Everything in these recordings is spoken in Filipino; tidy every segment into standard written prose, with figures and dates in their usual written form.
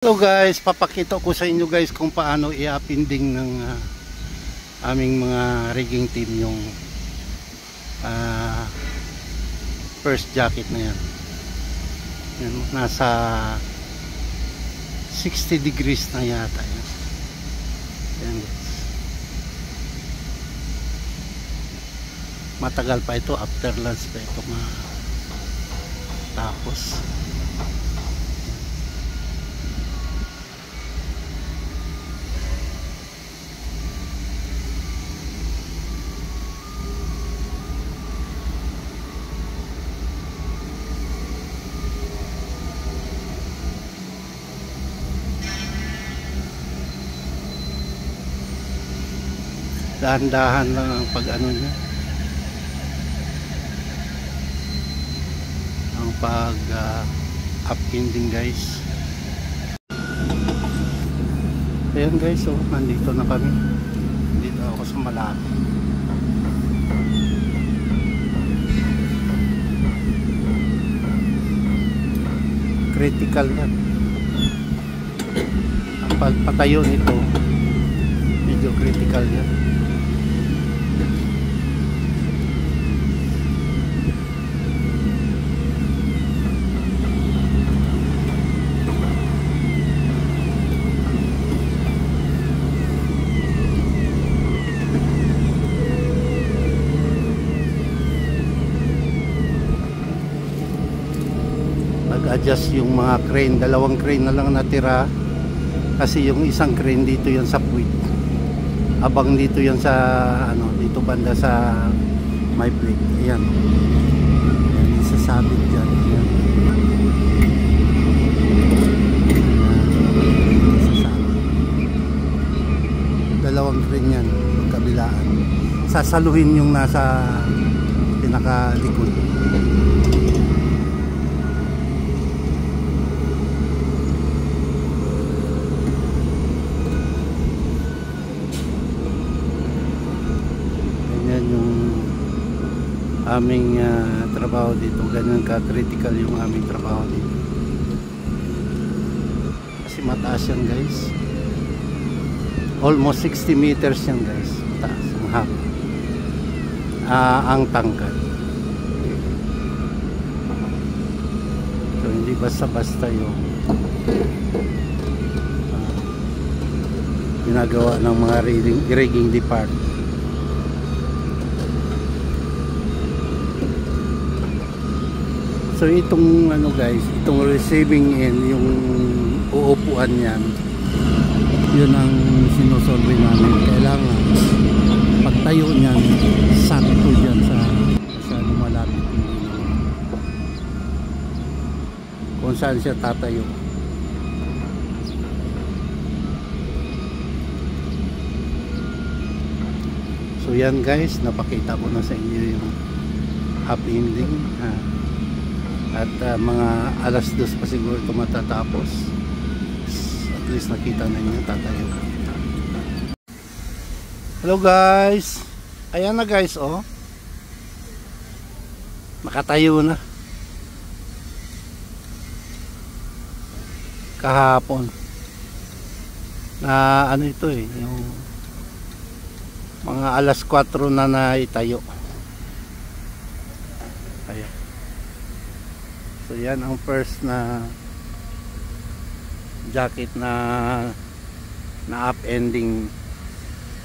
Hello guys, papakita ko sa inyo guys kung paano i-appending ng aming mga rigging team yung first jacket na yan. Yan, nasa 60 degrees na yata yan. Yan guys. Matagal pa ito, after lunch pa ito matapos. Dahan-dahan lang ang pag-ano niya, ang pag-appending guys. Ayan guys, so nandito na kami, dito ako sa Malate. Critical yan ang pagpatayo nito, medyo critical yan. Adjust yung mga crane, dalawang crane na lang natira kasi yung isang crane dito yan sa puwit, abang dito yan sa ano, dito banda sa may puwit. Ayan, ayan, isasabit dyan. Ayan. Isasabit. Dalawang crane yan kabilaan, sasaluhin yung nasa pinakalikod. Aming trabaho dito, ganyan ka-critical yung aming trabaho dito kasi mataas yan guys, almost 60 meters yan guys, mataas ang haba, ang tangkad. So hindi basta-basta yung ginagawa ng mga rigging department. So itong ano guys, itong receiving end, yung uupuan yan, yun ang sinusolve namin. Kailangan pagtayo niyan sakto dyan sa lumalapit kung saan siya tatayo. So yan guys, napakita ko na sa inyo yung appending. At mga alas 2 pa siguro ito matatapos. At least nakita na niyo tatayo. Hello guys, ayan na guys, oh, makatayo na kahapon na ano ito yung mga alas 4 na naitayo. Ayan. So yan ang first na jacket na up-ending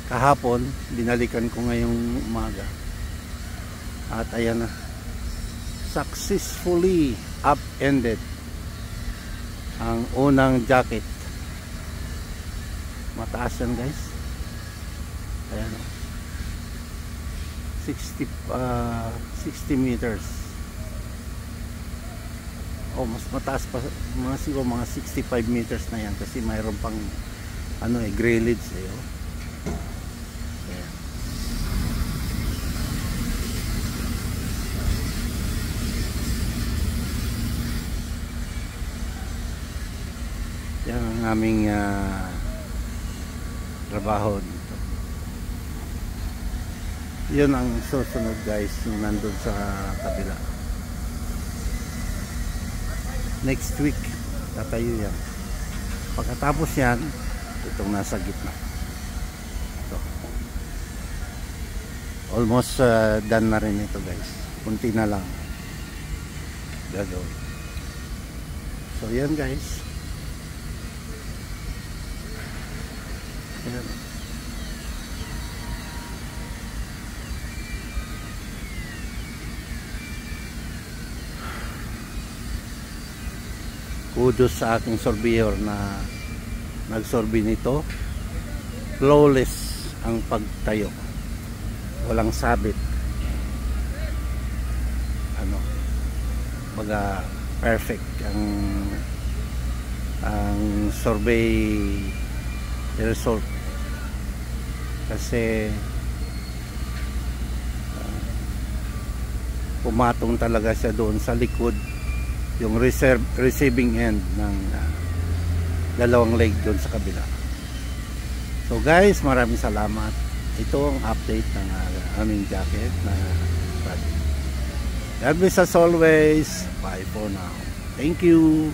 kahapon. Binalikan ko ngayong umaga. At ayan na, successfully up-ended ang unang jacket. Mataas yan guys. Ayan, 60 meters. Oh, mas mataas pa, siguro mga 65 meters na yan kasi mayroon pang ano grillage oh. Ayan. Yan ang aming trabaho dito. Yun ang susunod guys, yung nandun sa kabila. Next week tatayo yan. Pagkatapos yan, itong nasa gitna. Ito. Almost done na rin ito guys. Kunti na lang gagawin. So yan guys. Yan. Kudos sa aking surveyor na nagsurvey nito. Flawless ang pagtayo, walang sabit, ano, baga perfect ang survey result. Kasi pumatong talaga siya doon sa likod, yung receiving end ng dalawang leg doon sa kabila. So guys, maraming salamat. Ito ang update ng aming jacket na project. God bless as always. Bye for now. Thank you.